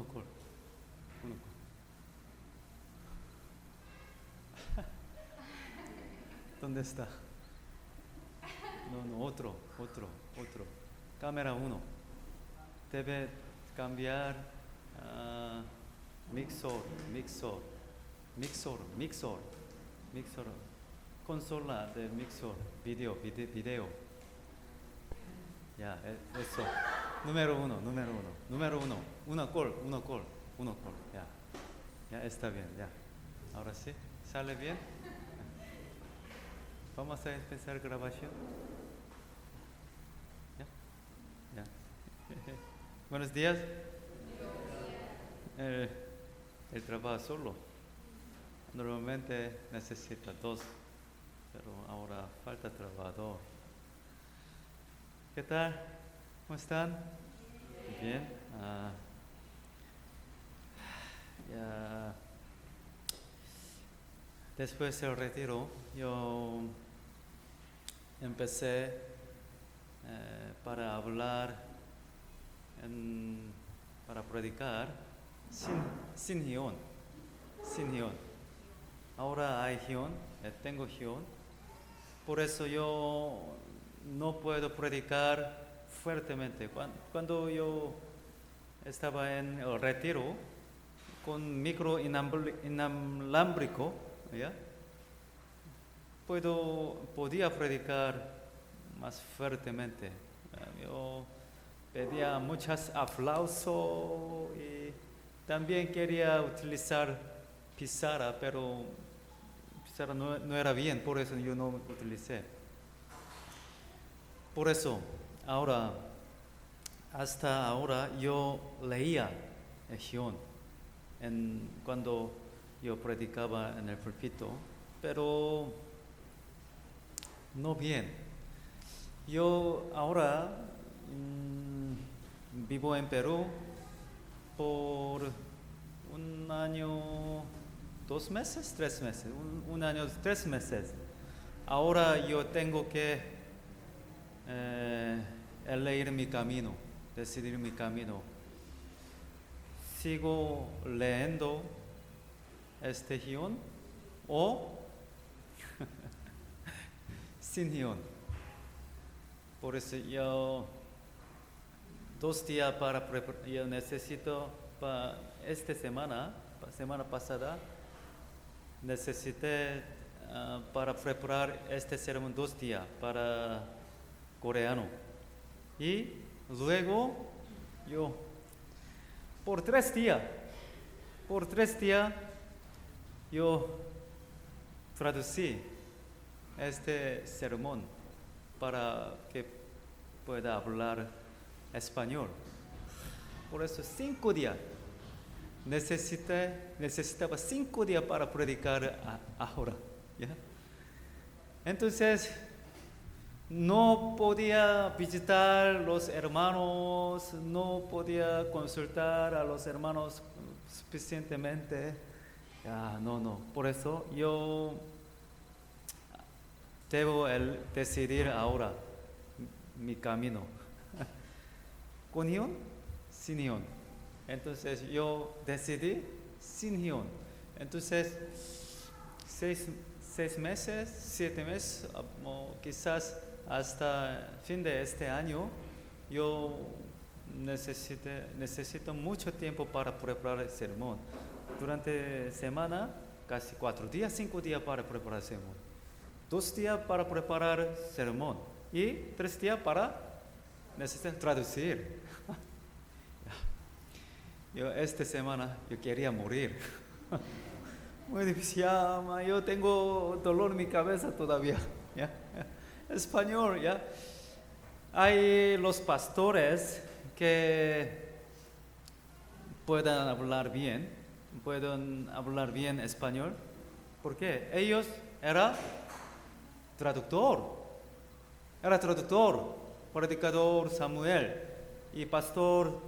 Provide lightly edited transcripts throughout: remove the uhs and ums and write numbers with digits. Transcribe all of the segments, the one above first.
uno call, uno call. ¿Dónde está? No, otro. Cámara 1. Debe cambiar mixor. Consola de mixor, video. Ya, eso. Número uno. Una call. Ya está bien, ya. Ahora sí, ¿sale bien? Vamos a empezar grabación. Ya. Buenos días. El trabajo solo. Normalmente necesita 2, pero ahora falta trabajador. ¿Qué tal? ¿Cómo están? Bien. Ya. Después del retiro, yo empecé para hablar, para predicar sin guión. Ahora hay guión, tengo guión. Por eso yo no puedo predicar fuertemente. Cuando yo estaba en el retiro, con micro inalámbrico, ¿ya? Podía predicar más fuertemente. Yo pedía muchos aplausos y también quería utilizar pizarra, pero pizarra no era bien, por eso yo no utilicé. Por eso, hasta ahora yo leía el guión cuando yo predicaba en el púlpito, pero no bien. Yo ahora vivo en Perú por 1 año, 2 meses, 3 meses, 1 año, 3 meses. Ahora yo tengo que elegir mi camino, decidir mi camino. ¿Sigo leyendo este guión o sin guión? Por eso yo 2 días para preparar. Yo necesito para esta semana pasada, necesité para preparar este sermón 2 días para coreano. Y luego yo por 3 días yo traducí este sermón para que pueda hablar español. Por eso 5 días. Necesitaba 5 días para predicar ahora. ¿Ya? Entonces, no podía visitar los hermanos, no podía consultar a los hermanos suficientemente. No. Por eso yo debo decidir ahora mi camino. ¿Con guión? Sin guión. Entonces yo decidí sin guión. Entonces 6 meses, 7 meses, quizás hasta fin de este año, yo necesito mucho tiempo para preparar el sermón. Durante semana, casi 4 días, 5 días para preparar el sermón. 2 días para preparar sermón y 3 días para necesitar traducir. Esta semana yo quería morir. Muy difícil, yo tengo dolor en mi cabeza todavía. ¿Ya? Español, ¿ya? Hay los pastores que pueden hablar bien español. ¿Por qué? Ellos eran traductor, predicador Samuel y pastor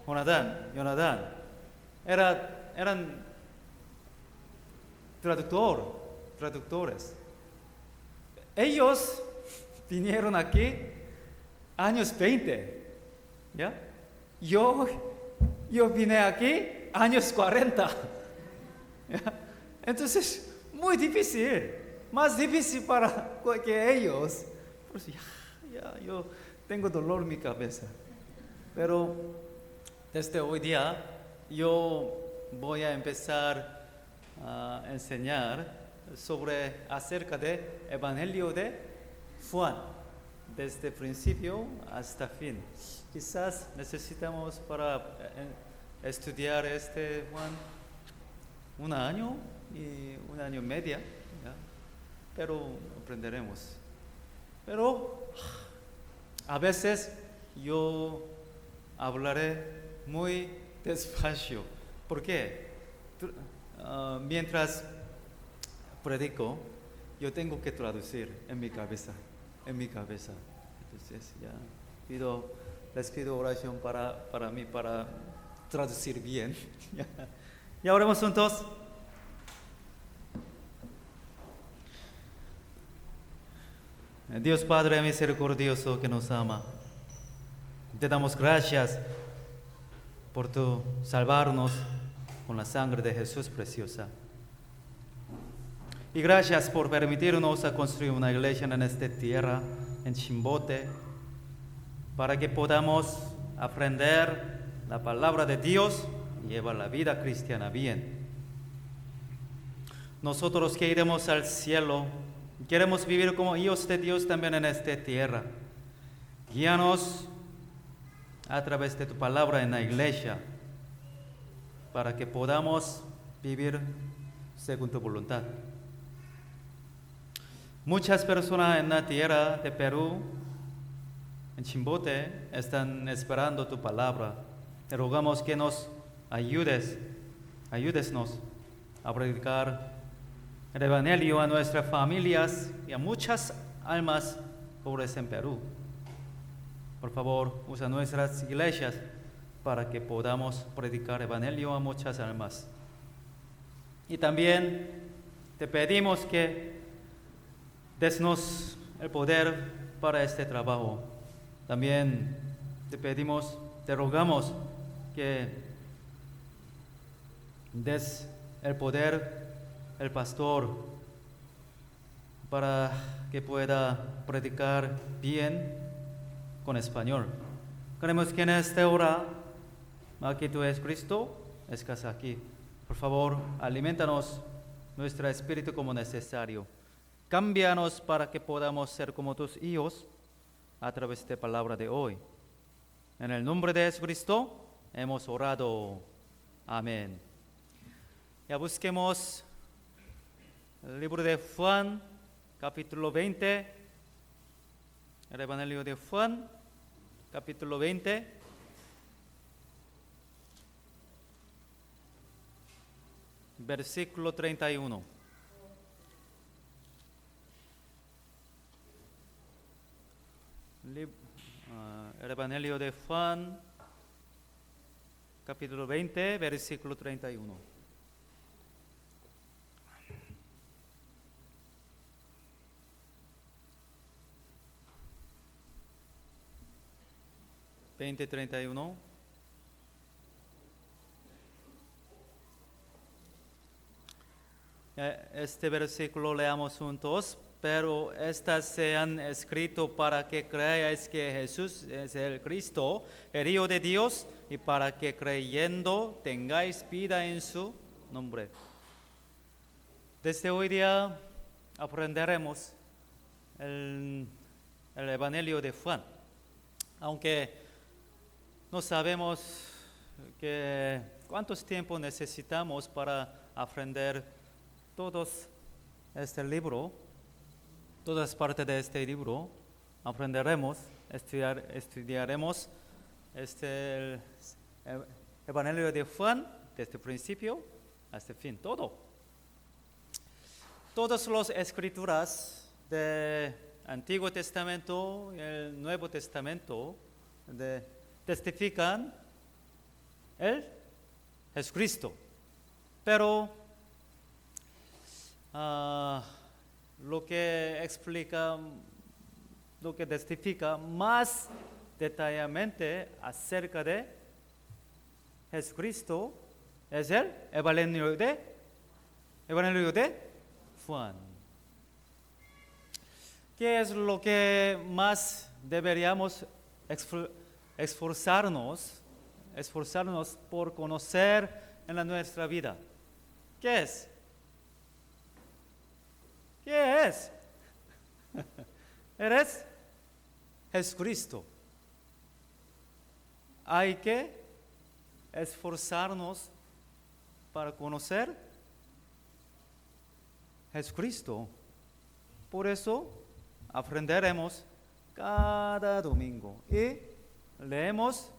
Jonathan. Eran traductores. Ellos vinieron aquí años 20, ¿ya? Yo Yo vine aquí años 40. Entonces, muy difícil, más difícil para que ellos. Por eso yo tengo dolor en mi cabeza. Pero desde hoy día yo voy a empezar a enseñar acerca del Evangelio de Juan, desde principio hasta fin. Quizás necesitamos para estudiar este Juan un año y un año y medio, ¿ya? Pero aprenderemos. Pero a veces yo hablaré muy despacio. ¿Por qué? Mientras predico, yo tengo que traducir en mi cabeza. Entonces ya les pido oración para mí, para traducir bien. Ya oremos juntos. Dios Padre misericordioso que nos ama, te damos gracias por tu salvarnos con la sangre de Jesús preciosa. Y gracias por permitirnos a construir una iglesia en esta tierra, en Chimbote, para que podamos aprender la palabra de Dios y llevar la vida cristiana bien. Nosotros que iremos al cielo, queremos vivir como hijos de Dios también en esta tierra. Guíanos a través de tu palabra en la iglesia, para que podamos vivir según tu voluntad. Muchas personas en la tierra de Perú, en Chimbote, están esperando tu palabra. Te rogamos que nos ayúdesnos a predicar el Evangelio a nuestras familias y a muchas almas pobres en Perú. Por favor, usa nuestras iglesias para que podamos predicar el Evangelio a muchas almas. Y también te pedimos que desnos el poder para este trabajo. También te rogamos que des el poder al pastor para que pueda predicar bien con español. Queremos que en esta hora, aquí tú eres Cristo, estás aquí. Por favor, alimentanos nuestro espíritu como necesario. Cámbianos para que podamos ser como tus hijos a través de la palabra de hoy. En el nombre de Jesucristo hemos orado. Amén. Ya busquemos el libro de Juan, capítulo 20. El Evangelio de Juan, capítulo 20. Versículo 31. El Evangelio de Juan, capítulo 20, versículo 31. Este versículo leamos juntos. Pero estas se han escrito para que creáis que Jesús es el Cristo, el Hijo de Dios, y para que creyendo tengáis vida en su nombre. Desde hoy día aprenderemos el Evangelio de Juan, aunque no sabemos cuántos tiempos necesitamos para aprender todos este libro. Todas partes de este libro aprenderemos, estudiaremos el Evangelio de Juan desde el principio hasta el fin, todo. Todas las escrituras del Antiguo Testamento y el Nuevo Testamento testifican el Jesucristo, pero lo que testifica más detalladamente acerca de Jesucristo es el Evangelio de Juan. ¿Qué es lo que más deberíamos esforzarnos por conocer en nuestra vida? ¿Qué es? ¿Qué es? Eres Jesucristo. Hay que esforzarnos para conocer Jesucristo. Por eso aprenderemos cada domingo y leemos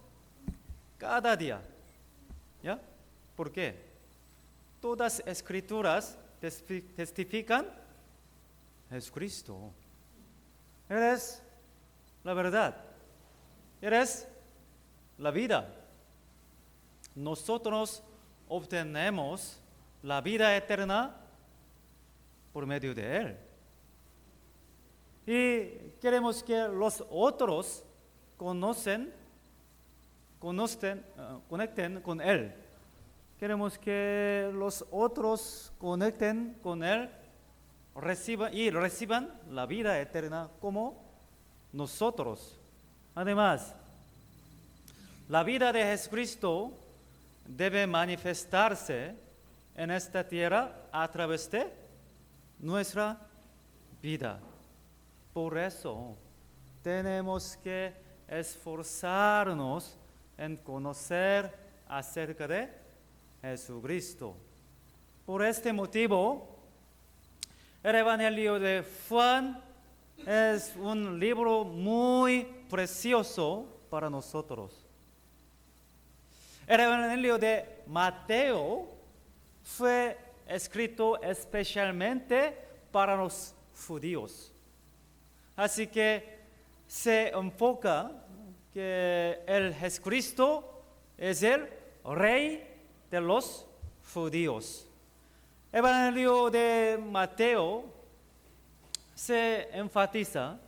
cada día. ¿Ya? ¿Por qué? Todas las escrituras testifican Jesucristo. Eres la verdad. Eres la vida. Nosotros obtenemos la vida eterna por medio de Él. Y queremos que los otros conecten con Él. Queremos que los otros conecten con Él, reciban la vida eterna como nosotros. Además, la vida de Jesucristo debe manifestarse en esta tierra a través de nuestra vida. Por eso tenemos que esforzarnos en conocer acerca de Jesucristo. Por este motivo, el Evangelio de Juan es un libro muy precioso para nosotros. El Evangelio de Mateo fue escrito especialmente para los judíos. Así que se enfoca que el Jesucristo es el rey de los judíos. El Evangelio de Mateo se enfatiza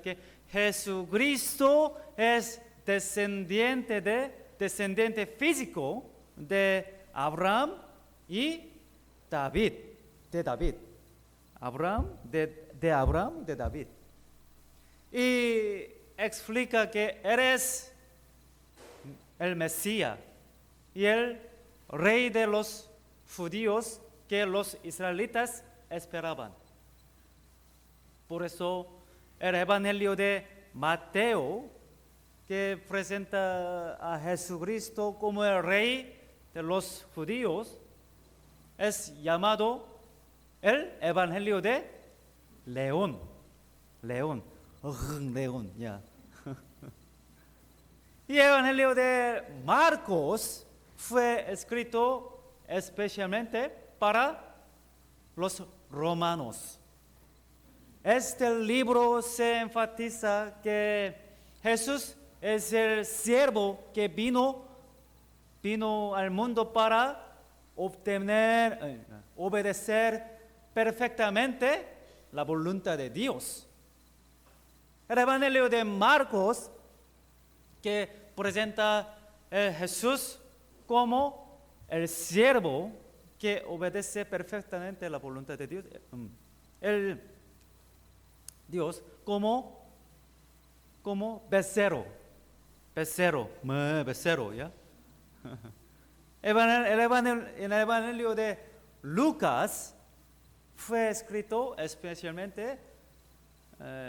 que Jesucristo es descendiente físico de Abraham y David. De David. Y explica que eres el Mesías y el rey de los judíos que los israelitas esperaban. Por eso el Evangelio de Mateo, que presenta a Jesucristo como el rey de los judíos, es llamado el Evangelio de León, ya. Y el Evangelio de Marcos fue escrito especialmente para los romanos. Este libro se enfatiza que Jesús es el siervo que vino al mundo para obedecer perfectamente la voluntad de Dios. El Evangelio de Marcos, que presenta a Jesús como el siervo que obedece perfectamente la voluntad de Dios. El Dios como becerro, ¿ya? El Evangelio de Lucas fue escrito especialmente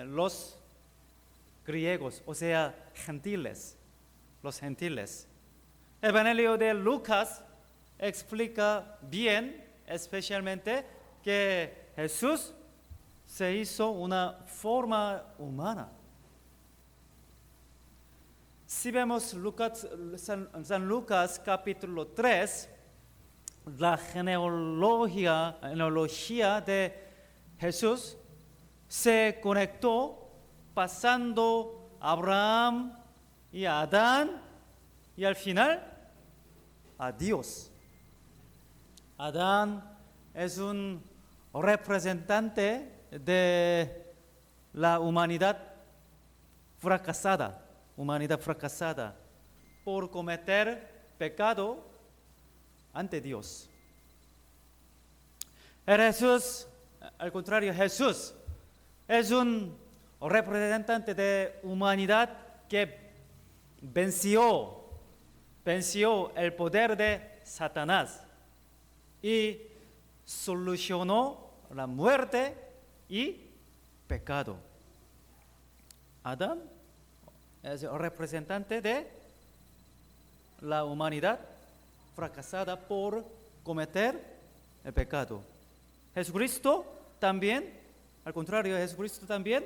los griegos, o sea, los gentiles. El Evangelio de Lucas explica bien, especialmente, que Jesús se hizo una forma humana. Si vemos San Lucas capítulo 3, la genealogía de Jesús se conectó pasando a Abraham y a Adán y al final a Dios. Adán es un representante de la humanidad fracasada por cometer pecado ante Dios. El Jesús, al contrario, Jesús es un representante de humanidad que venció el poder de Satanás y solucionó la muerte y pecado. Adán es el representante de la humanidad fracasada por cometer el pecado. Jesucristo también, al contrario, Jesucristo también,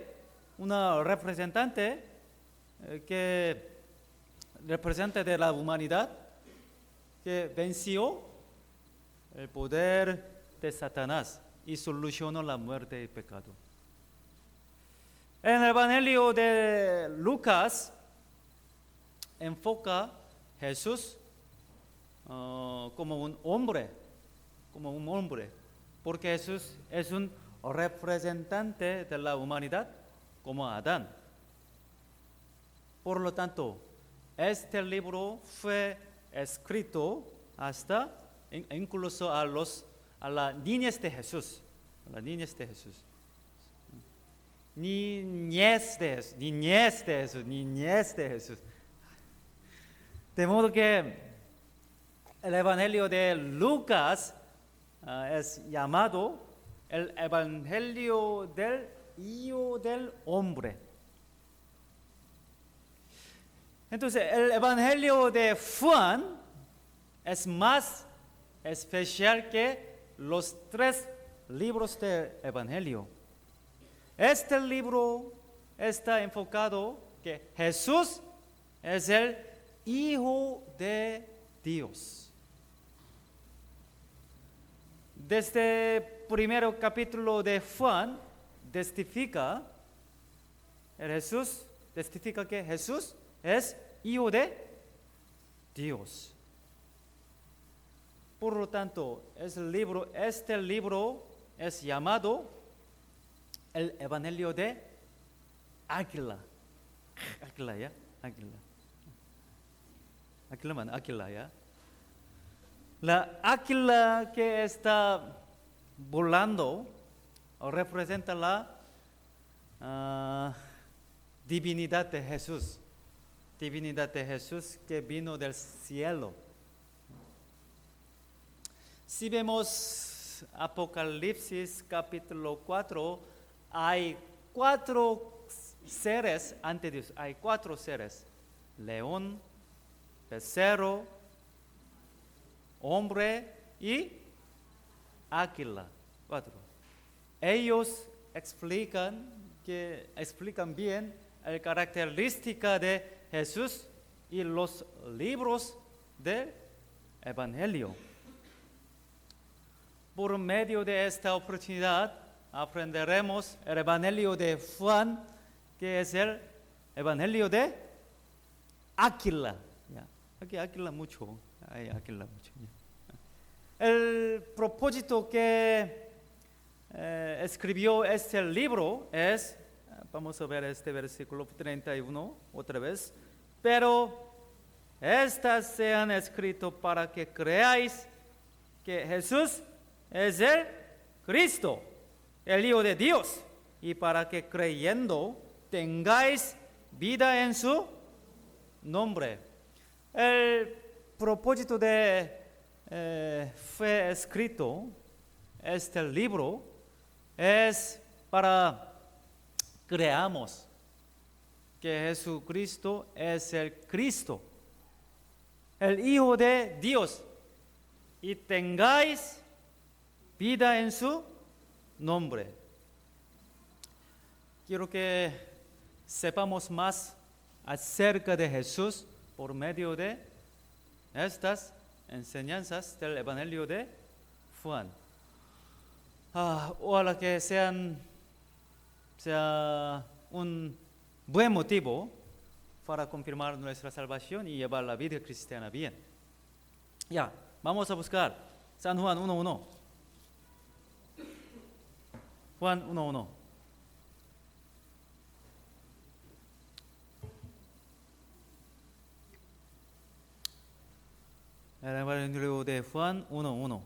una representante que representa de la humanidad que venció el poder de Satanás y solucionó la muerte y pecado. En el Evangelio de Lucas enfoca a Jesús como un hombre, porque Jesús es un representante de la humanidad como Adán. Por lo tanto, este libro fue escrito hasta incluso a la niñez de Jesús, niñez de Jesús. De modo que el Evangelio de Lucas es llamado el Evangelio del Hijo del Hombre. Entonces, el Evangelio de Juan es más especial que los 3 libros del Evangelio. Este libro está enfocado que Jesús es el Hijo de Dios. Desde el primer capítulo de Juan testifica que Jesús es Hijo de Dios. Por lo tanto, este libro es llamado el Evangelio de Águila. Águila, ¿ya? La águila que está volando representa la divinidad de Jesús. Divinidad de Jesús que vino del cielo. Si vemos Apocalipsis capítulo 4, hay 4 seres ante Dios. Hay 4 seres: león, becerro, hombre y águila. 4. Ellos explican bien la característica de Jesús y los libros del Evangelio. Por medio de esta oportunidad aprenderemos el Evangelio de Juan, que es el Evangelio de Águila. Aquí águila mucho. El propósito que escribió este libro es, vamos a ver este versículo 31 otra vez, pero estas se han escrito para que creáis que Jesús es el Cristo, el Hijo de Dios, y para que creyendo tengáis vida en su nombre. El propósito fue escrito este libro es para creamos que Jesucristo es el Cristo, el Hijo de Dios, y tengáis vida en su nombre. Quiero que sepamos más acerca de Jesús por medio de estas enseñanzas del Evangelio de Juan. Ojalá que sea un buen motivo para confirmar nuestra salvación y llevar la vida cristiana bien. Ya, vamos a buscar San Juan 1:1. Juan 1:1. Juan 1:1.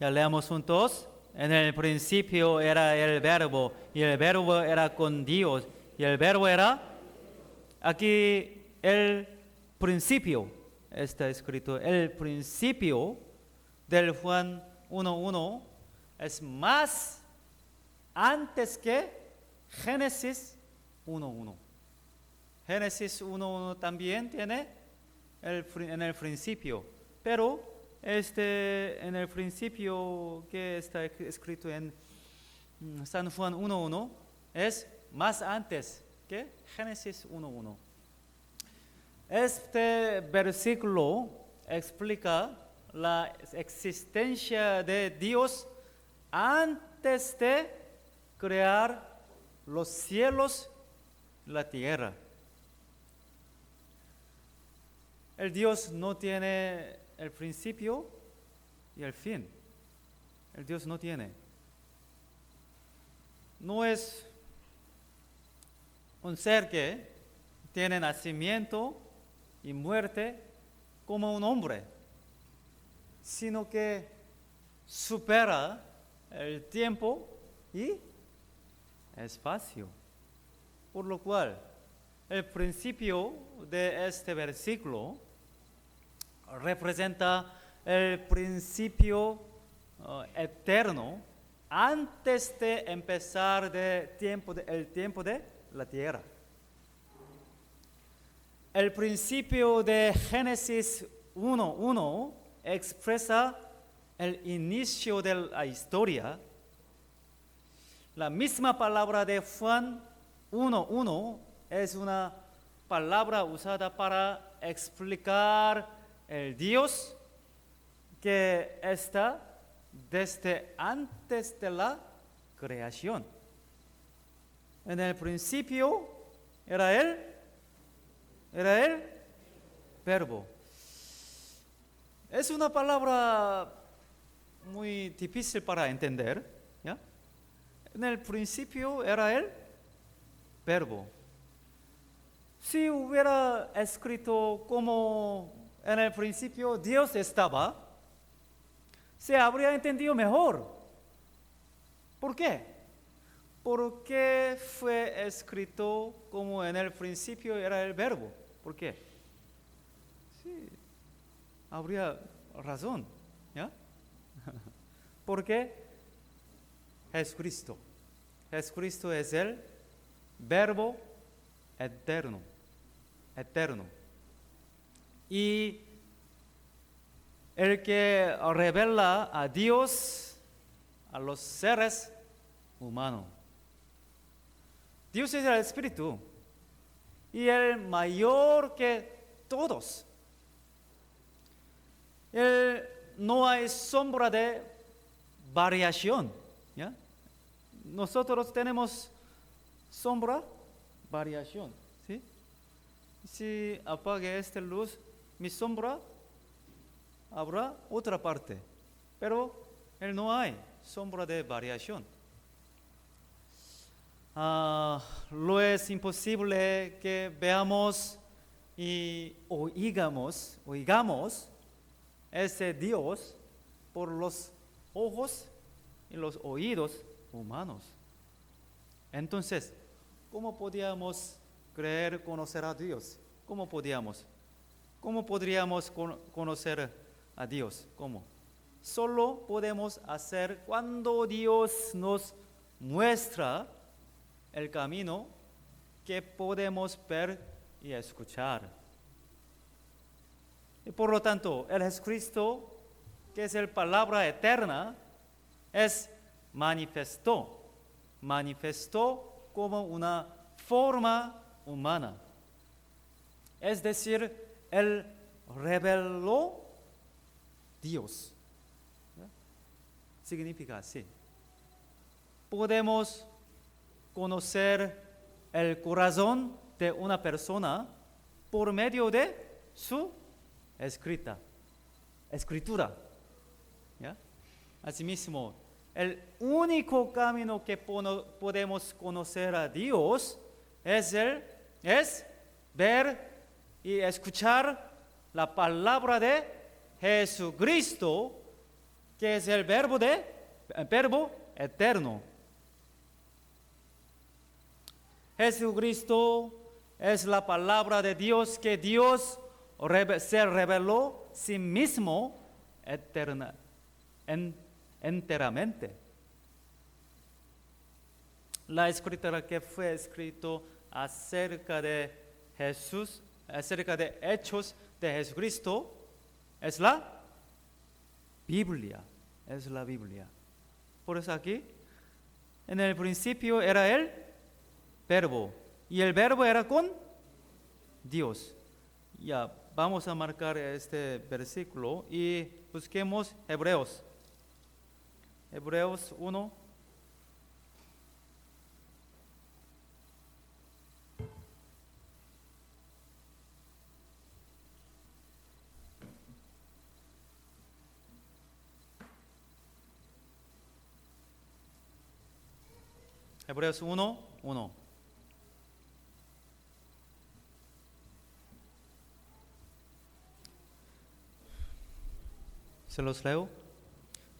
Ya leamos juntos. En el principio era el verbo, y el verbo era con Dios, y el verbo era, aquí el principio está escrito, el principio del Juan 1:1 es más antes que Génesis 1:1. Génesis 1:1 también tiene en el principio, pero en el principio que está escrito en San Juan 1:1 es más antes que Génesis 1:1. Este versículo explica la existencia de Dios antes de crear los cielos y la tierra. El Dios no tiene el principio y el fin. El Dios no tiene. No es un ser que tiene nacimiento y muerte como un hombre, sino que supera el tiempo y espacio. Por lo cual, el principio de este versículo representa el principio eterno antes de empezar el tiempo de la tierra. El principio de Génesis 1:1 expresa el inicio de la historia. La misma palabra de Juan 1:1 es una palabra usada para explicar el Dios que está desde antes de la creación. En el principio era el verbo. Es una palabra muy difícil para entender, ¿ya? En el principio era el verbo. Si hubiera escrito como en el principio Dios estaba, se habría entendido mejor. ¿Por qué? Porque fue escrito como en el principio era el verbo. ¿Por qué? Sí, habría razón, ¿ya? Porque Jesucristo es el verbo eterno. Y el que revela a Dios a los seres humanos. Dios es el Espíritu y el mayor que todos. No hay sombra de variación, ¿ya? Nosotros tenemos sombra, variación, ¿sí? Si apague esta luz, mi sombra, habrá otra parte, pero él no hay sombra de variación. Lo es imposible que veamos y oigamos ese Dios por los ojos y los oídos humanos. Entonces, ¿cómo podíamos conocer a Dios? ¿Cómo podríamos conocer a Dios? ¿Cómo? Solo podemos hacer cuando Dios nos muestra el camino que podemos ver y escuchar. Y por lo tanto, el Jesucristo, que es la palabra eterna, manifestó como una forma humana. Es decir, Él reveló Dios. ¿Ya? Significa así. Podemos conocer el corazón de una persona por medio de su escritura. ¿Ya? Asimismo, el único camino que podemos conocer a Dios es ver y escuchar la palabra de Jesucristo, que es el verbo eterno. Jesucristo es la palabra de Dios que Dios se reveló sí mismo enteramente. La escritura que fue escrito acerca de Jesús, acerca de hechos de Jesucristo, es la Biblia. Es la Biblia. Por eso aquí, en el principio era el verbo. Y el verbo era con Dios. Ya, vamos a marcar este versículo y busquemos Hebreos. Hebreos 1. Hebreos 1:1. Se los leo.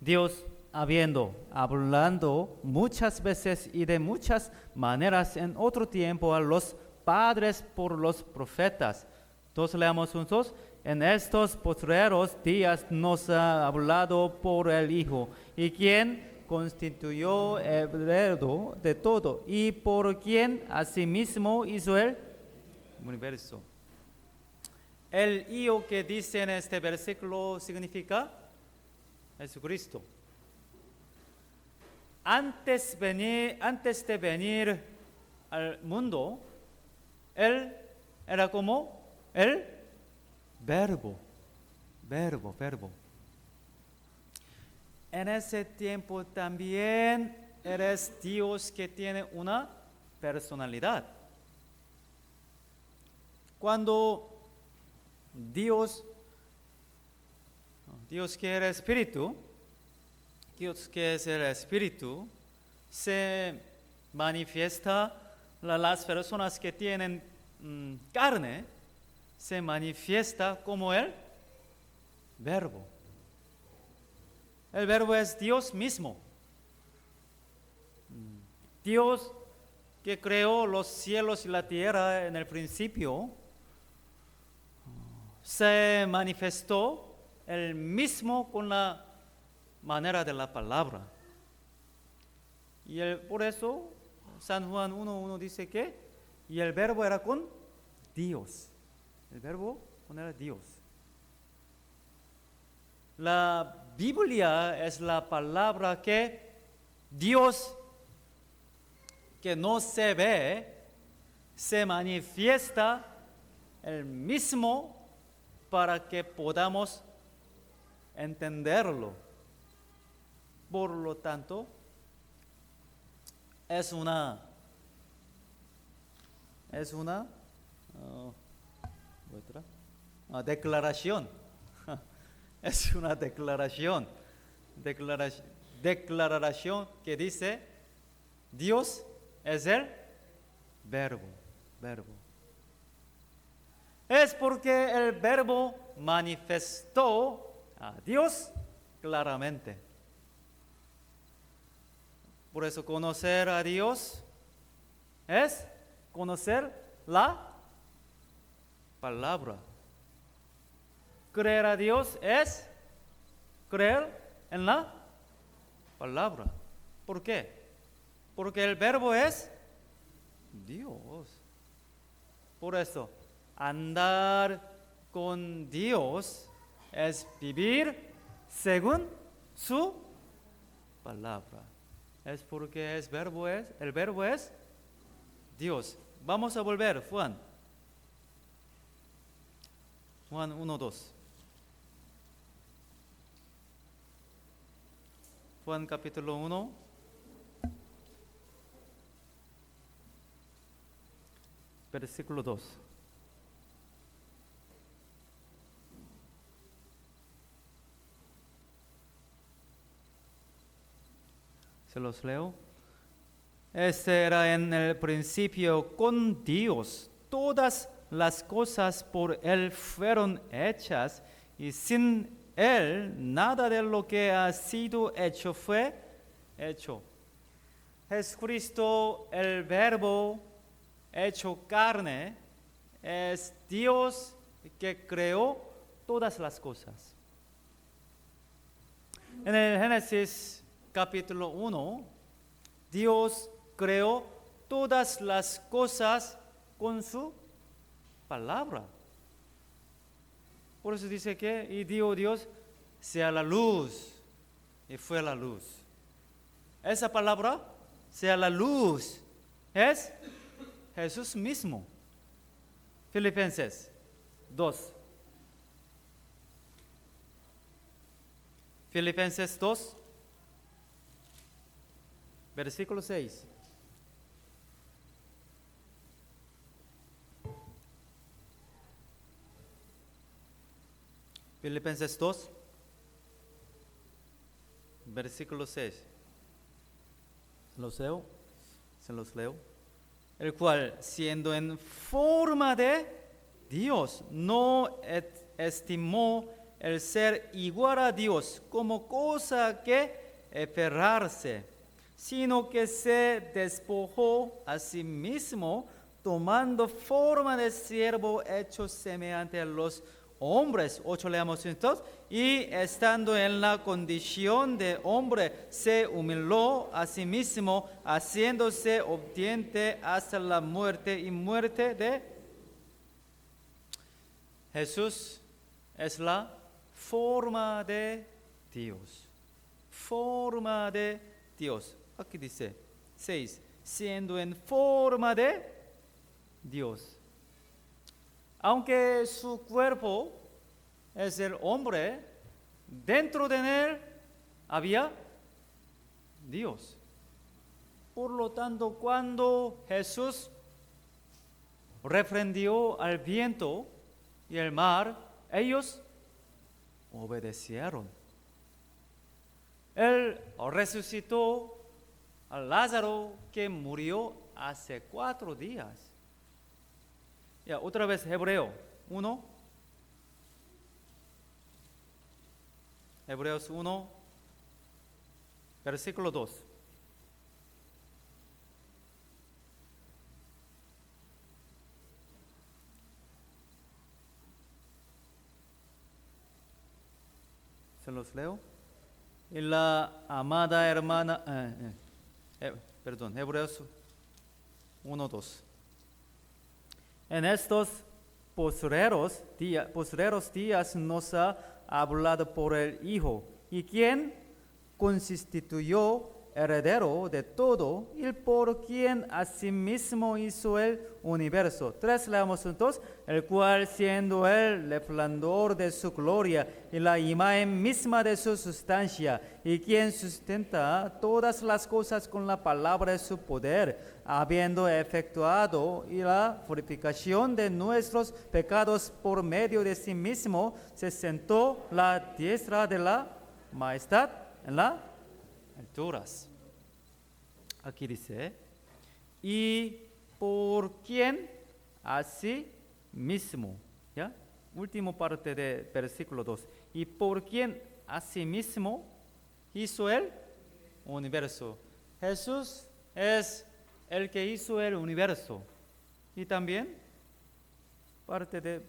Dios, hablando muchas veces y de muchas maneras en otro tiempo a los padres por los profetas. Todos leamos juntos. En estos postreros días nos ha hablado por el Hijo, y quien constituyó heredero de todo, y por quien asimismo hizo el universo. El Hijo que dice en este versículo significa Jesucristo. Antes de venir al mundo, Él era como el verbo. En ese tiempo también eres Dios que tiene una personalidad. Cuando Dios que era espíritu, Dios que es el espíritu, se manifiesta, las personas que tienen carne, se manifiesta como el verbo. El verbo es Dios mismo. Dios que creó los cielos y la tierra en el principio, se manifestó el mismo con la manera de la palabra. Y por eso San Juan 1:1 dice que y el verbo era con Dios. El verbo era Dios. La Biblia es la palabra que Dios, que no se ve, se manifiesta el mismo para que podamos entenderlo. Por lo tanto, es una declaración. Es una declaración que dice Dios es el verbo. Es porque el verbo manifestó a Dios claramente. Por eso conocer a Dios es conocer la palabra. Creer a Dios es creer en la palabra. ¿Por qué? Porque el verbo es Dios. Por eso, andar con Dios es vivir según su palabra. Es porque el verbo es Dios. Vamos a volver, Juan 1:2. Juan capítulo 1, versículo 2. Se los leo. Este era en el principio con Dios. Todas las cosas por Él fueron hechas y sin Él nada de lo que ha sido hecho fue hecho. Jesucristo, el Verbo hecho carne, es Dios que creó todas las cosas. En el Génesis capítulo 1, Dios creó todas las cosas con su palabra. Por eso dice que, y dijo Dios, sea la luz, y fue la luz. Esa palabra, sea la luz, es Jesús mismo. Filipenses 2. Filipenses 2, versículo 6. Filipenses 2, versículo 6. Se los leo. El cual, siendo en forma de Dios, no estimó el ser igual a Dios como cosa que aferrarse, sino que se despojó a sí mismo, tomando forma de siervo hecho semejante a los hombres. 8 leamos entonces. Y estando en la condición de hombre, se humilló a sí mismo, haciéndose obediente hasta la muerte y muerte de Jesús. Es la forma de Dios. Forma de Dios. Aquí dice 6. Siendo en forma de Dios. Aunque su cuerpo es el hombre, dentro de él había Dios. Por lo tanto, cuando Jesús reprendió al viento y el mar, ellos obedecieron. Él resucitó a Lázaro que murió hace 4 días. Ya, otra vez Hebreo 1. Hebreos 1, versículo 2. Se los leo. Y la amada hermana, Hebreos 1, 2. En estos postreros días nos ha hablado por el Hijo, y quien constituyó heredero de todo, y por quien asimismo hizo el universo. 3 leamos entonces. El cual, siendo el resplandor de su gloria y la imagen misma de su sustancia, y quien sustenta todas las cosas con la palabra de su poder, habiendo efectuado la purificación de nuestros pecados por medio de sí mismo, se sentó a la diestra de la majestad en las alturas. Aquí dice, y por quien así mismo, ¿ya? Última parte de versículo 2. Y por quien así mismo hizo el universo. Jesús es el que hizo el universo. Y también,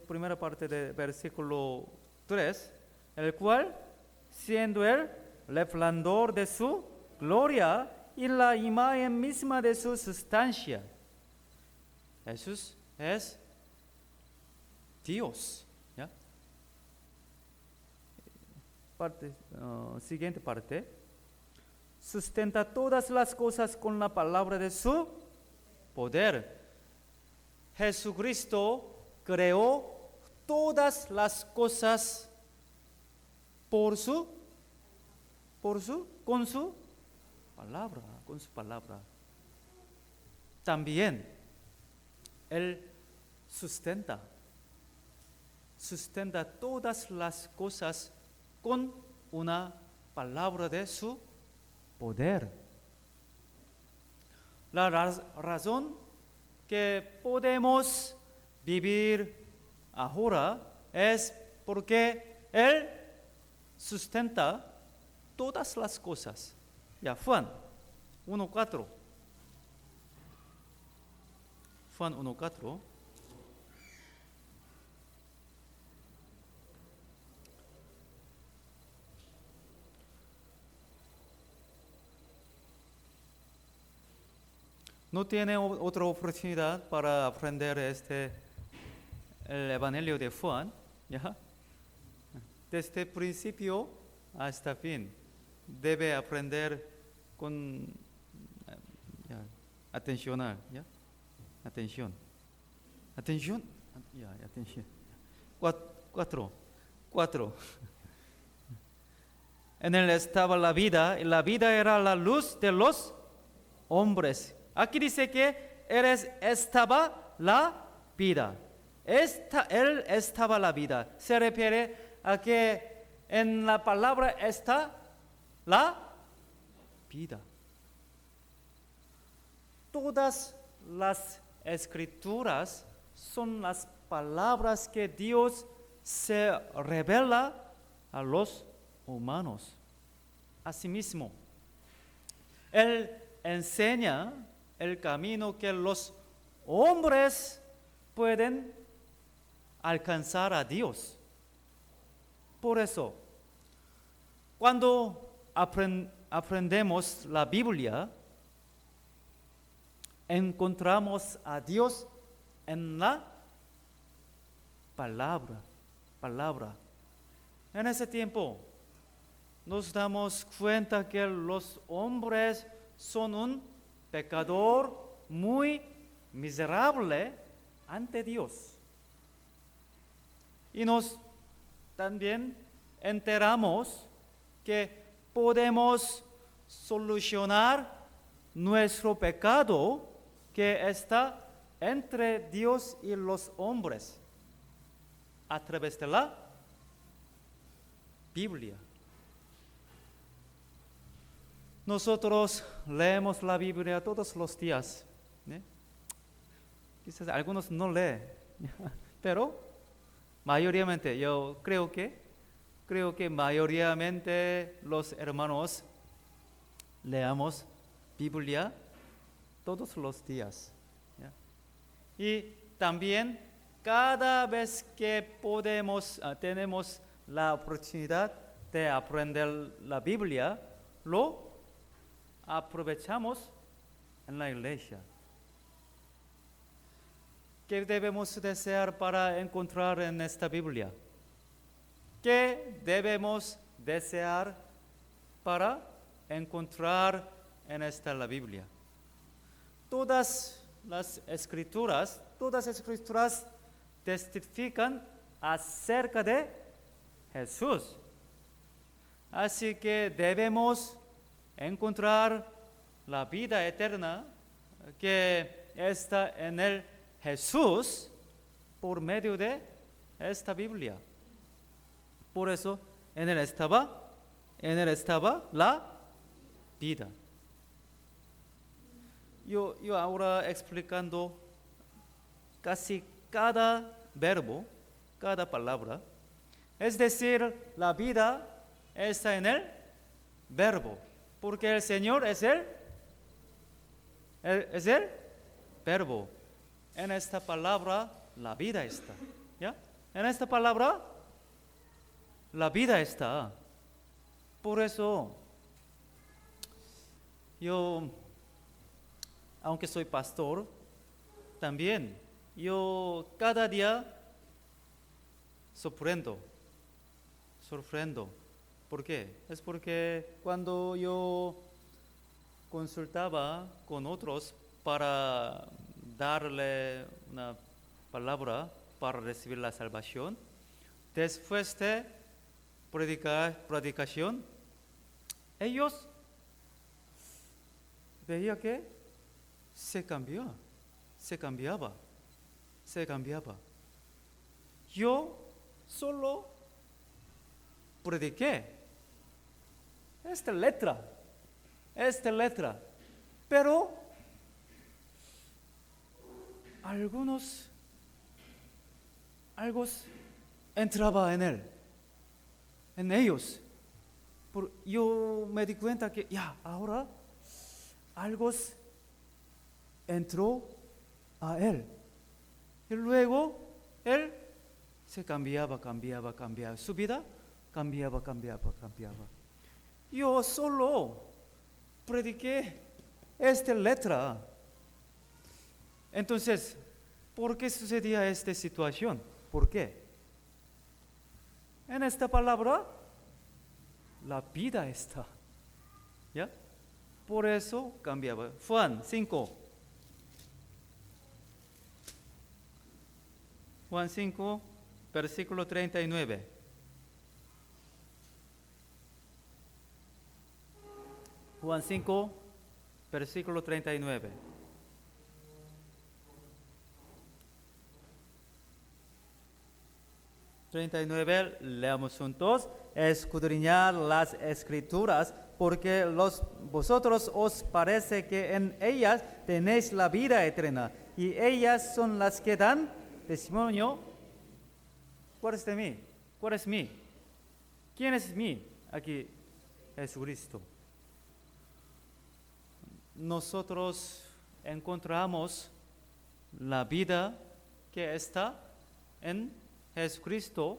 primera parte de versículo 3, el cual, siendo el resplandor de su gloria y la imagen misma de su sustancia. Jesús es Dios. ¿Ya? Siguiente parte. Sustenta todas las cosas con la palabra de su poder. Jesucristo creó todas las cosas con su palabra. También Él sustenta todas las cosas con una palabra de su poder. razón que podemos vivir ahora es porque Él sustenta todas las cosas. Ya, Juan 1:4. Juan 1:4. No tiene otra oportunidad para aprender el Evangelio de Juan, ¿ya? Desde el principio hasta fin. Debe aprender con atención, ¿ya? Atención. Atención. Ya, atención. 4. En él estaba la vida, y la vida era la luz de los hombres. Aquí dice que estaba la vida. Él estaba la vida. Se refiere a que en la palabra está la vida. Todas las escrituras son las palabras que Dios se revela a los humanos. Asimismo, Él enseña el camino que los hombres pueden alcanzar a Dios. Por eso, cuando aprendemos la Biblia, encontramos a Dios en la palabra. En ese tiempo, nos damos cuenta que los hombres son un pecador muy miserable ante Dios. Y nos también enteramos que podemos solucionar nuestro pecado que está entre Dios y los hombres a través de la Biblia. Nosotros leemos la Biblia todos los días, ¿eh? Quizás algunos no leen, pero mayoritariamente yo creo que mayoritariamente los hermanos leamos Biblia todos los días, ¿ya? Y también cada vez que tenemos la oportunidad de aprender la Biblia, lo aprovechamos en la iglesia. ¿Qué debemos desear para encontrar en esta Biblia? ¿Qué debemos desear para encontrar en la Biblia? Todas las escrituras testifican acerca de Jesús. Así que debemos encontrar la vida eterna que está en el Jesús por medio de esta Biblia. Por eso en él estaba la vida. Yo ahora explicando casi cada verbo, cada palabra, es decir, la vida está en el verbo. Porque el Señor es el verbo. En esta palabra la vida está, ¿ya? En esta palabra la vida está. Por eso yo, aunque soy pastor, también yo cada día sorprendo. ¿Por qué? Es porque cuando yo consultaba con otros para darle una palabra para recibir la salvación, después de predicación, ellos veían que se cambiaba. Yo solo prediqué esta letra, pero algunos, algo entraba en ellos. Yo me di cuenta que ya, ahora algo entró a él. Y luego él se cambiaba. Su vida cambiaba. Yo solo prediqué esta letra. Entonces, ¿por qué sucedía esta situación? ¿Por qué? En esta palabra, la vida está. ¿Ya? Por eso cambiaba. Juan 5. Juan 5, versículo 39. Juan 5, versículo 39. Leamos juntos. Escudriñad las Escrituras, porque vosotros os parece que en ellas tenéis la vida eterna, y ellas son las que dan testimonio. ¿Cuál es de mí? ¿Cuál es mí? ¿Quién es mí? Aquí, Jesucristo. Nosotros encontramos la vida que está en Jesucristo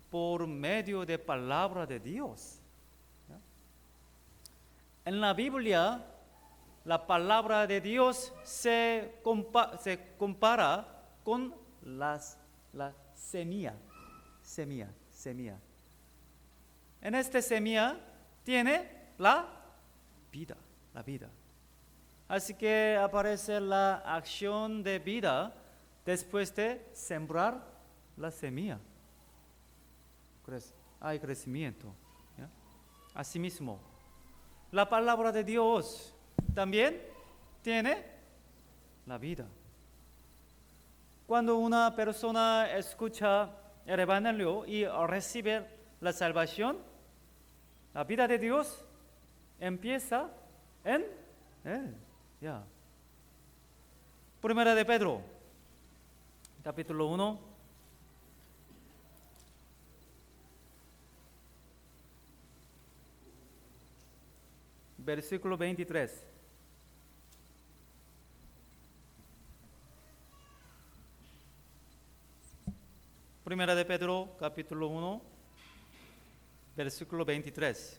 por medio de palabra de Dios. ¿Ya? En la Biblia, la palabra de Dios se compara con la semilla. En esta semilla tiene la vida. Así que aparece la acción de vida después de sembrar la semilla. Hay crecimiento. ¿Ya? Asimismo, la palabra de Dios también tiene la vida. Cuando una persona escucha el Evangelio y recibe la salvación, la vida de Dios empieza en él. Ya. Primera de Pedro, capítulo 1. Versículo 23. Primera de Pedro, capítulo 1, versículo 23.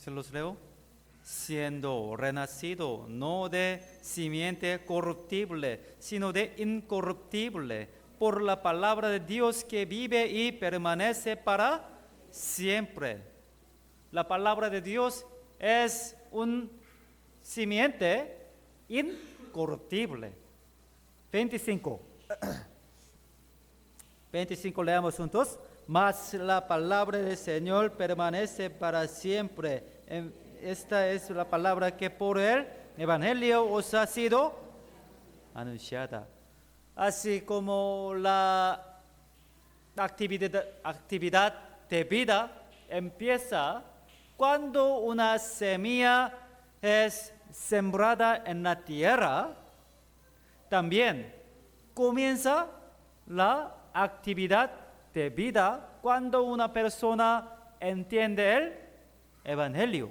Se los leo. Siendo renacido no de simiente corruptible, sino de incorruptible, por la palabra de Dios que vive y permanece para siempre. La palabra de Dios es un simiente incorruptible. 25. 25 leamos juntos. Mas la palabra del Señor permanece para siempre. Esta es la palabra que por el Evangelio os ha sido anunciada. Así como la actividad de vida empieza cuando una semilla es sembrada en la tierra, también comienza la actividad de vida cuando una persona entiende el Evangelio.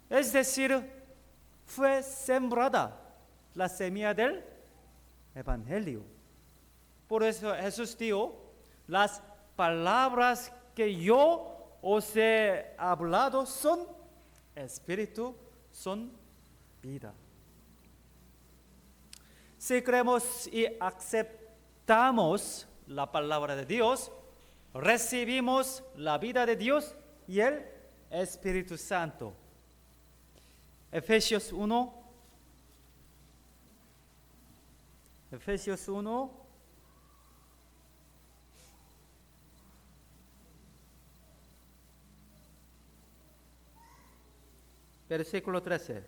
Es decir, fue sembrada la semilla del Evangelio. Por eso Jesús dijo, las palabras que yo os he hablado son espíritu, son vida. Si creemos y aceptamos la palabra de Dios, recibimos la vida de Dios y el Espíritu Santo. Efesios 1, versículo 13.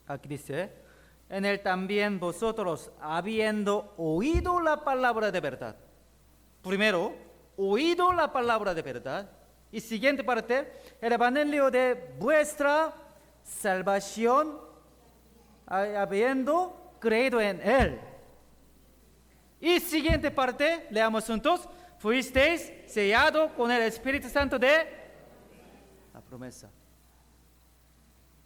Aquí dice, en él también vosotros, habiendo oído la palabra de verdad. Primero, oído la palabra de verdad. Y siguiente parte, el evangelio de vuestra salvación, habiendo creído en él. Y siguiente parte, leamos juntos, fuisteis sellado con el Espíritu Santo de la promesa.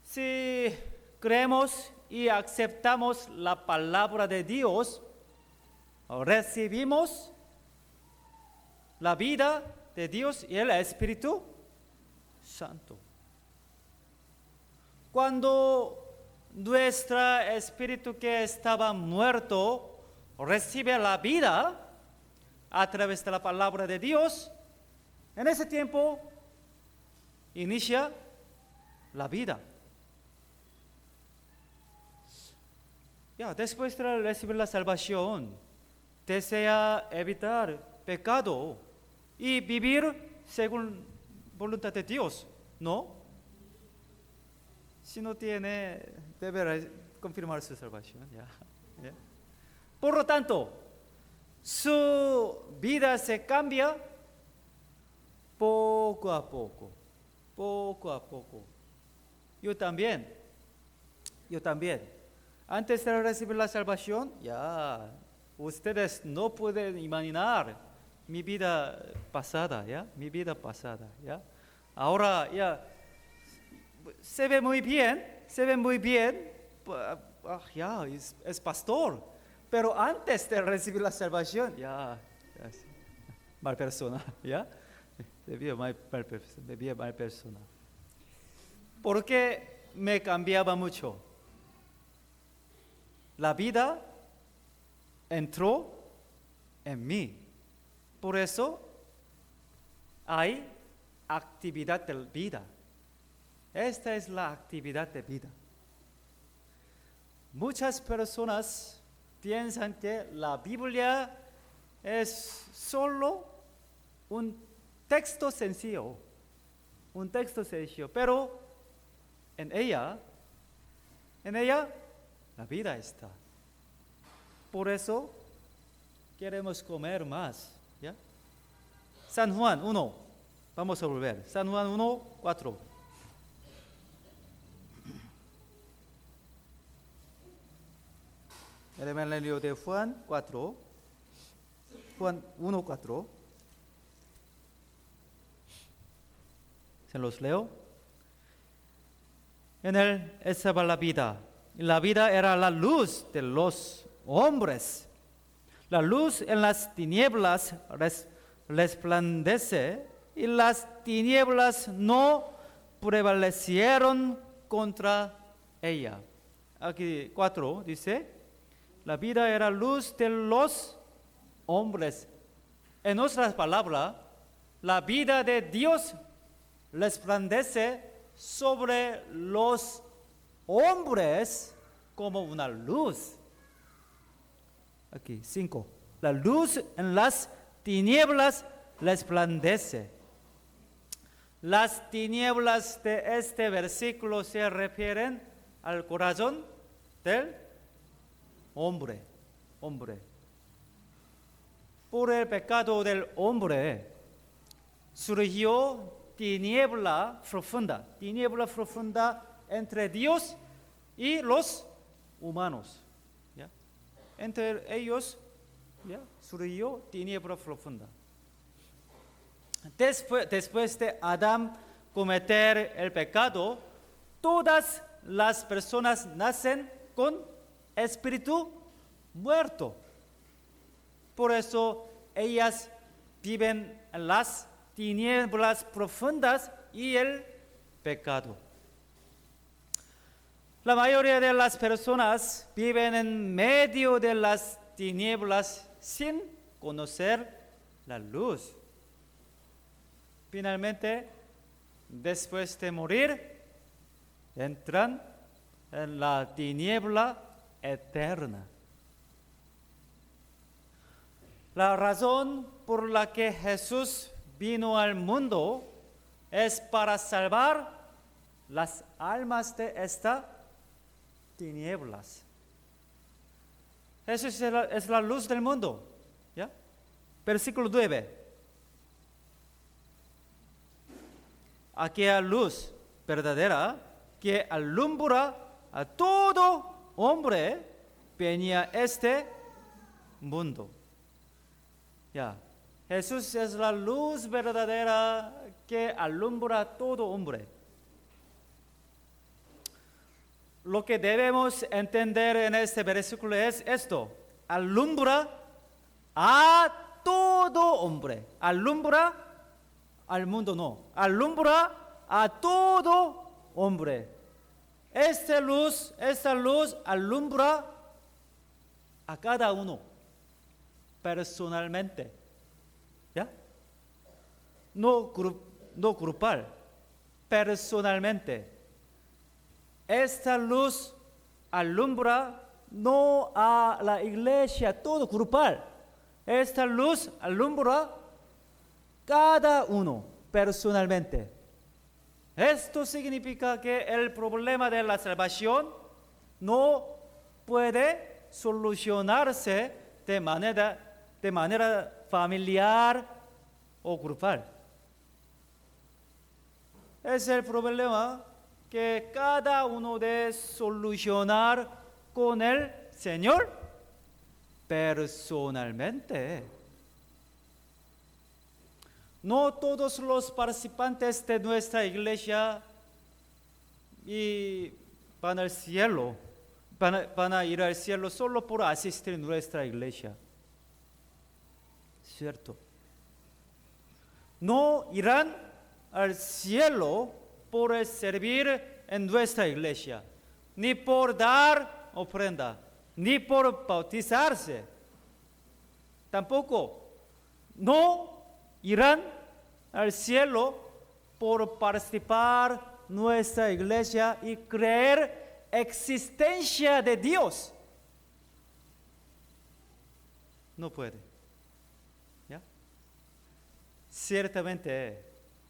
Si creemos y aceptamos la palabra de Dios, recibimos la vida de Dios y el Espíritu Santo. Cuando nuestro espíritu que estaba muerto recibe la vida a través de la palabra de Dios, en ese tiempo inicia la vida. Después de recibir la salvación, desea evitar pecado y vivir según voluntad de Dios, ¿no? Si no tiene, debe confirmar su salvación. Por lo tanto, su vida se cambia poco a poco, poco a poco. Yo también. Antes de recibir la salvación, ustedes no pueden imaginar mi vida pasada, Ahora, se ve muy bien, es pastor. Pero antes de recibir la salvación, mal persona, Debía mal persona. Porque me cambiaba mucho. La vida entró en mí. Por eso hay actividad de vida. Esta es la actividad de vida. Muchas personas piensan que la Biblia es solo un texto sencillo, pero en ella la vida está. Por eso queremos comer más. San Juan 1, vamos a volver. San Juan 1, 4. El Evangelio de Juan 4, Juan 1, 4. Se los leo. En él estaba la vida, y la vida era la luz de los hombres. La luz en las tinieblas resplandece, y las tinieblas no prevalecieron contra ella. Aquí 4 dice, la vida era luz de los hombres. En otras palabras, la vida de Dios resplandece sobre los hombres como una luz. Aquí 5. La luz en las tinieblas resplandece. Las tinieblas de este versículo se refieren al corazón del hombre. Por el pecado del hombre surgió tiniebla profunda entre Dios y los humanos. Entre ellos surgió tiniebla profunda. Después de Adán cometer el pecado, todas las personas nacen con espíritu muerto. Por eso ellas viven en las tinieblas profundas y el pecado. La mayoría de las personas viven en medio de las tinieblas sin conocer la luz. Finalmente, después de morir, entran en la tiniebla eterna. La razón por la que Jesús vino al mundo es para salvar las almas de estas tinieblas. Jesús es la luz del mundo. Versículo 9. aquella luz verdadera que alumbra a todo hombre, venía este mundo. Ya, Jesús es la luz verdadera que alumbra a todo hombre. Lo que debemos entender en este versículo es esto: alumbra a todo hombre. Alumbra al mundo, no. Alumbra a todo hombre. Esta luz alumbra a cada uno personalmente. ¿Ya? No grupal, personalmente. Esta luz alumbra no a la iglesia, todo grupal. Esta luz alumbra cada uno personalmente. Esto significa que el problema de la salvación no puede solucionarse de manera familiar o grupal. Es el problema que cada uno debe solucionar con el Señor personalmente. No todos los participantes de nuestra iglesia van al cielo, van a ir al cielo solo por asistir a nuestra iglesia. ¿Cierto? No irán al cielo por servir en nuestra iglesia, ni por dar ofrenda, ni por bautizarse. Tampoco no irán al cielo por participar en nuestra iglesia y creer existencia de Dios. No puede. ¿Ya? Ciertamente,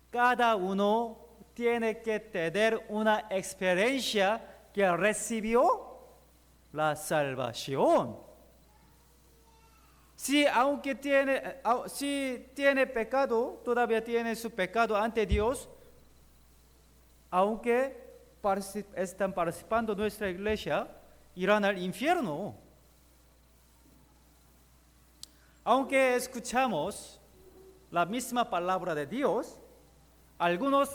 cada uno tiene que tener una experiencia que recibió la salvación. Si tiene pecado, todavía tiene su pecado ante Dios, aunque están participando en nuestra iglesia, irán al infierno. Aunque escuchamos la misma palabra de Dios, algunos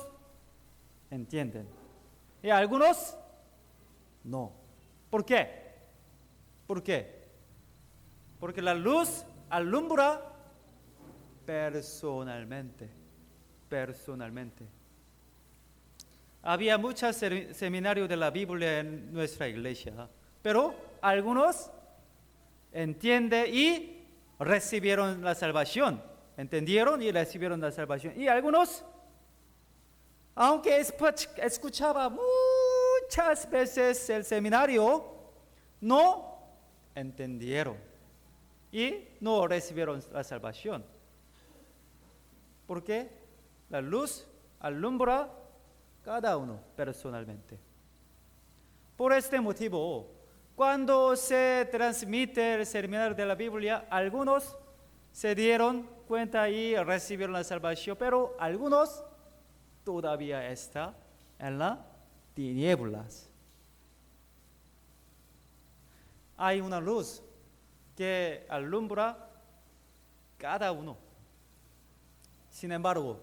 entienden y algunos no. ¿Por qué? ¿Por qué? Porque la luz alumbra personalmente. Había muchos seminarios de la Biblia en nuestra iglesia, pero algunos entienden y recibieron la salvación. Entendieron y recibieron la salvación. Y algunos, aunque escuchaba muchas veces el seminario, no entendieron y no recibieron la salvación. Porque la luz alumbra cada uno personalmente. Por este motivo, cuando se transmite el seminario de la Biblia, algunos se dieron cuenta y recibieron la salvación, pero algunos todavía están en las tinieblas. Hay una luz que alumbra cada uno. Sin embargo,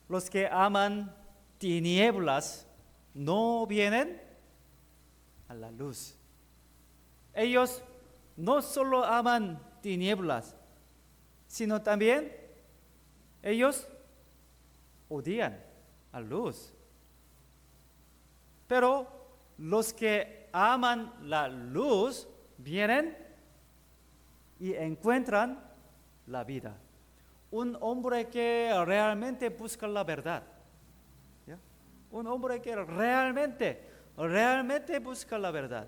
los que aman tinieblas no vienen a la luz. Ellos no solo aman tinieblas, sino también ellos odian a luz. Pero los que aman la luz vienen y encuentran la vida. Un hombre que realmente busca la verdad. ¿Ya? Un hombre que realmente busca la verdad.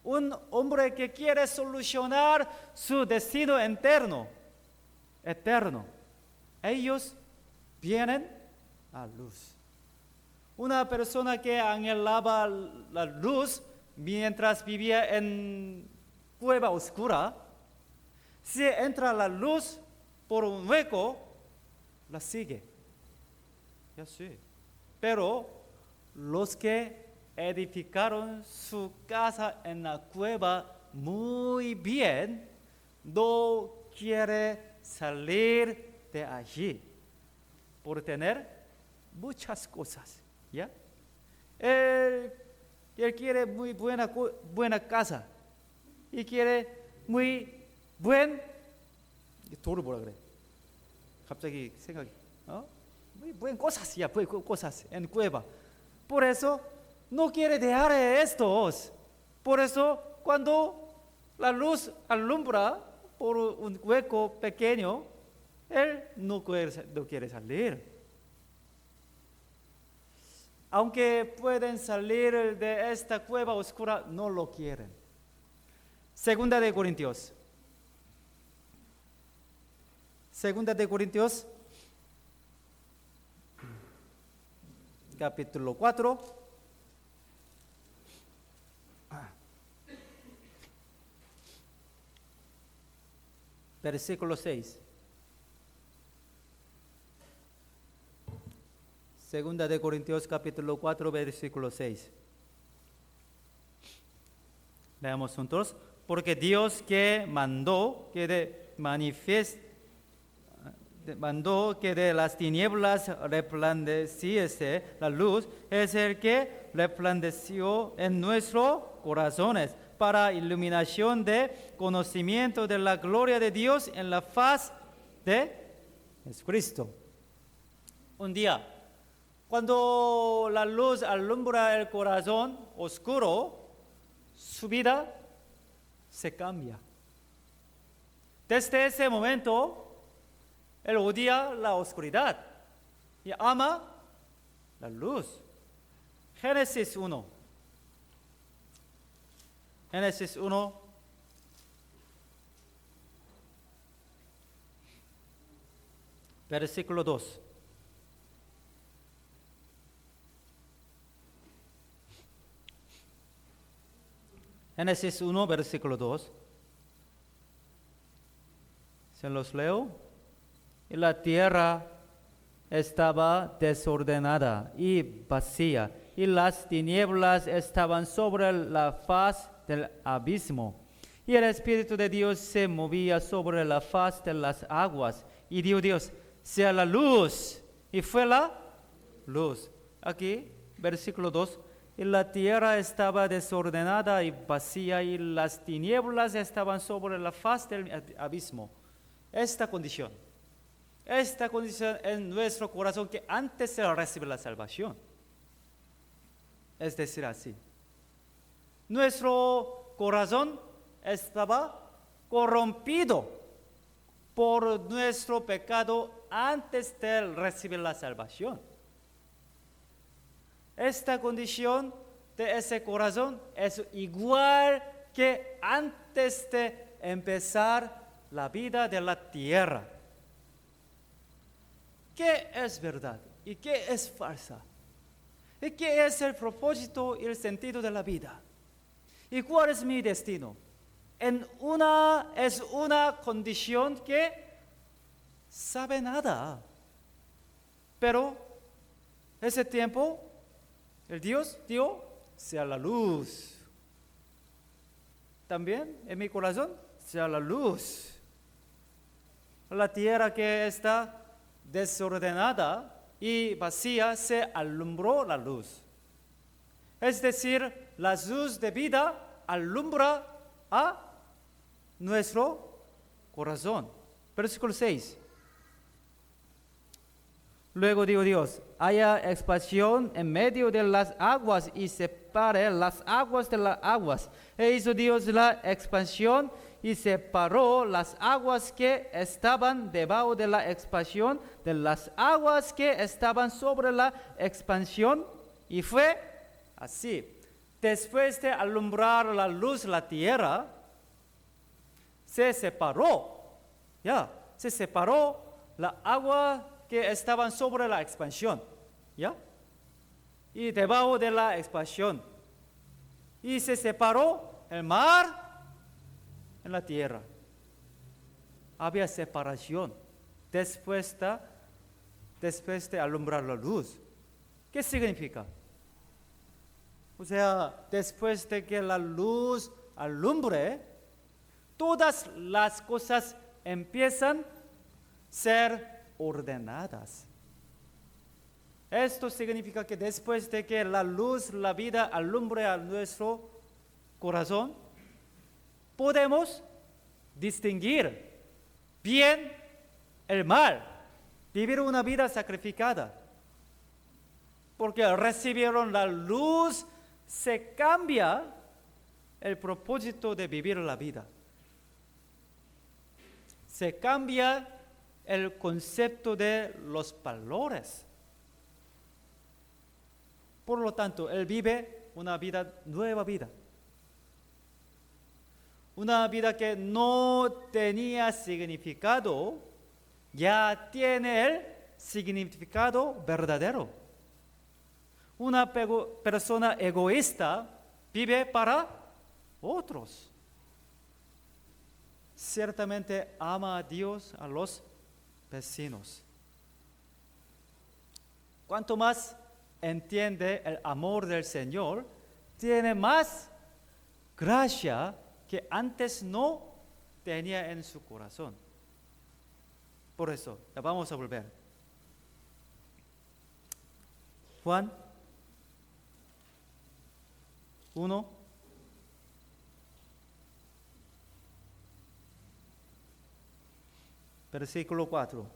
Un hombre que quiere solucionar su destino eterno. Ellos vienen a luz. Una persona que anhelaba la luz mientras vivía en cueva oscura, si entra la luz por un hueco, la sigue. Ya sí. Pero los que edificaron su casa en la cueva muy bien, no quiere salir de allí por tener muchas cosas, ¿ya? Él quiere muy buena casa y quiere muy buen 돌을 뭐라 그래? 갑자기 생각이 muy buen cosas, ya, pues, cosas en cueva. Por eso no quiere dejar estos. Por eso cuando la luz alumbra por un hueco pequeño, él no quiere salir. Aunque pueden salir de esta cueva oscura, no lo quieren. Segunda de Corintios, capítulo 4, versículo 6. Segunda de Corintios capítulo 4, versículo 6. Leamos juntos. Porque Dios que mandó que de las tinieblas resplandeciese la luz, es el que resplandeció en nuestros corazones para iluminación de conocimiento de la gloria de Dios en la faz de Jesucristo. Un día, cuando la luz alumbra el corazón oscuro, su vida se cambia. Desde ese momento, él odia la oscuridad y ama la luz. Génesis 1. Génesis 1. Versículo 2. Génesis 1, versículo 2. Se los leo. Y la tierra estaba desordenada y vacía, y las tinieblas estaban sobre la faz del abismo. Y el Espíritu de Dios se movía sobre la faz de las aguas. Y dijo Dios, sea la luz. Y fue la luz. Aquí, versículo 2. Y la tierra estaba desordenada y vacía, y las tinieblas estaban sobre la faz del abismo. Esta condición en nuestro corazón que antes de recibir la salvación. Es decir, así. Nuestro corazón estaba corrompido por nuestro pecado antes de recibir la salvación. Esta condición de ese corazón es igual que antes de empezar la vida de la tierra. ¿Qué es verdad y qué es falsa? ¿Y qué es el propósito y el sentido de la vida? ¿Y cuál es mi destino? Es una condición que sabe nada. Pero ese tiempo el Dios dio sea la luz. También en mi corazón sea la luz. La tierra que está desordenada y vacía se alumbró la luz. Es decir, la luz de vida alumbra a nuestro corazón. Versículo 6. Luego dijo Dios, haya expansión en medio de las aguas y separe las aguas de las aguas. E hizo Dios la expansión y separó las aguas que estaban debajo de la expansión de las aguas que estaban sobre la expansión. Y fue así. Después de alumbrar la luz la tierra, se separó la agua que estaban sobre la expansión, ¿ya? Y debajo de la expansión. Y se separó el mar en la tierra. Había separación después de alumbrar la luz. ¿Qué significa? O sea, después de que la luz alumbre, todas las cosas empiezan a ser ordenadas. Esto significa que después de que la luz, la vida alumbre a nuestro corazón, podemos distinguir bien el mal, vivir una vida sacrificada. Porque recibieron la luz, se cambia el propósito de vivir la vida. Se cambia el concepto de los valores. Por lo tanto, él vive una vida, nueva vida. Una vida que no tenía significado, ya tiene el significado verdadero. Una persona egoísta vive para otros. Ciertamente ama a Dios, a los vecinos. Cuanto más entiende el amor del Señor, tiene más gracia que antes no tenía en su corazón. Por eso, ya vamos a volver. Juan 1. Versículo 4.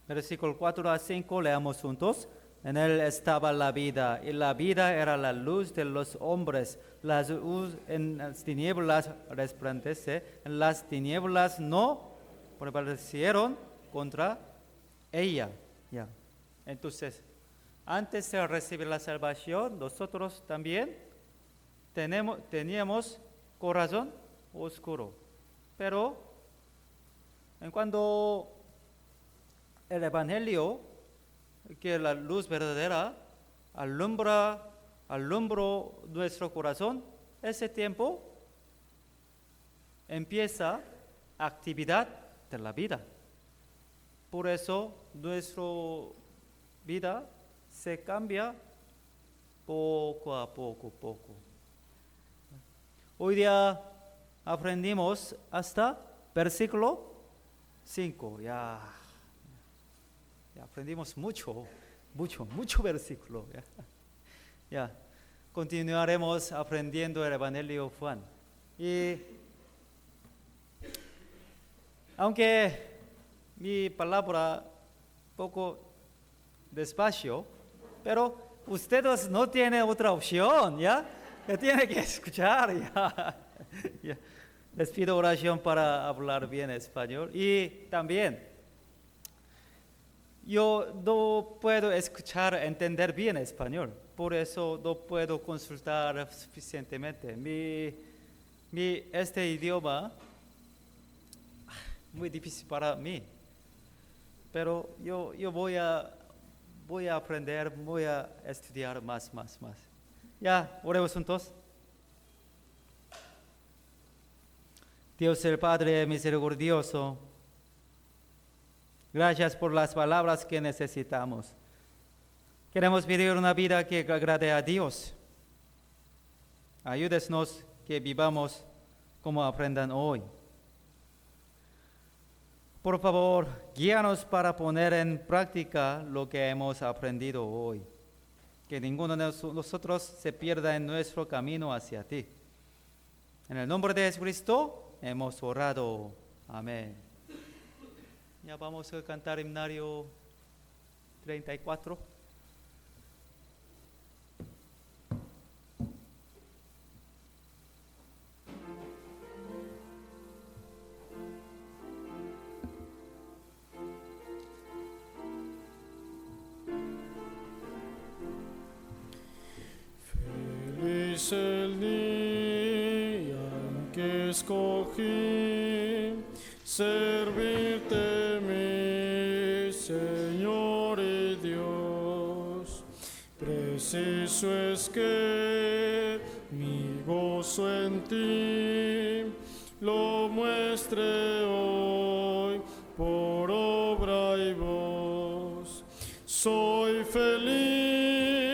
Versículo 4 a 5, leamos juntos. En él estaba la vida, y la vida era la luz de los hombres. La luz en las tinieblas resplandece, en las tinieblas no prevalecieron contra ella. Ya. Entonces, antes de recibir la salvación, nosotros también teníamos corazón oscuro. Pero, en cuanto el Evangelio, que la luz verdadera alumbró nuestro corazón, ese tiempo empieza actividad de la vida. Por eso nuestra vida se cambia poco a poco. Hoy día aprendimos hasta versículo 5. Ya aprendimos mucho versículo. Ya. Continuaremos aprendiendo el Evangelio de Juan. Y aunque mi palabra poco despacio, pero ustedes no tienen otra opción, ¿ya? Tienen que escuchar, ¿ya? Les pido oración para hablar bien español. Y también, yo no puedo escuchar, entender bien español, por eso no puedo consultar suficientemente. Este idioma muy difícil para mí, pero yo voy a aprender, voy a estudiar más. Ya, oremos juntos. Dios el Padre misericordioso, gracias por las palabras que necesitamos. Queremos vivir una vida que agrade a Dios. Ayúdenos que vivamos como aprendan hoy. Por favor, guíanos para poner en práctica lo que hemos aprendido hoy. Que ninguno de nosotros se pierda en nuestro camino hacia ti. En el nombre de Jesucristo hemos orado. Amén. Ya vamos a cantar himnario 34. Feliz el día en que escogí servirte, mi Señor y Dios. Preciso es que mi gozo en ti lo muestre hoy por obra y voz. Soy feliz,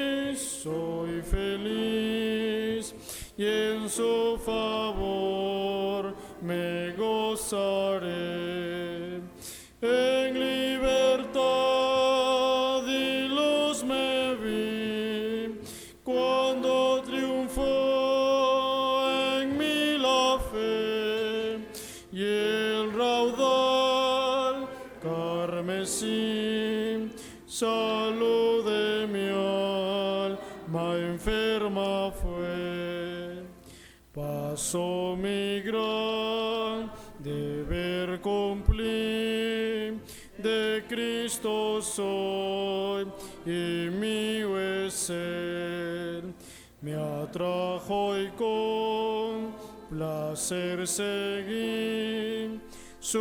y en su favor me gozaré. En libertad y luz me vi, cuando triunfó en mí la fe, y el raudal carmesí, salud de mi alma enferma fue. Pasó mi gran deber cumplir, de Cristo soy y mío es ser. Me atrajo y con placer seguí su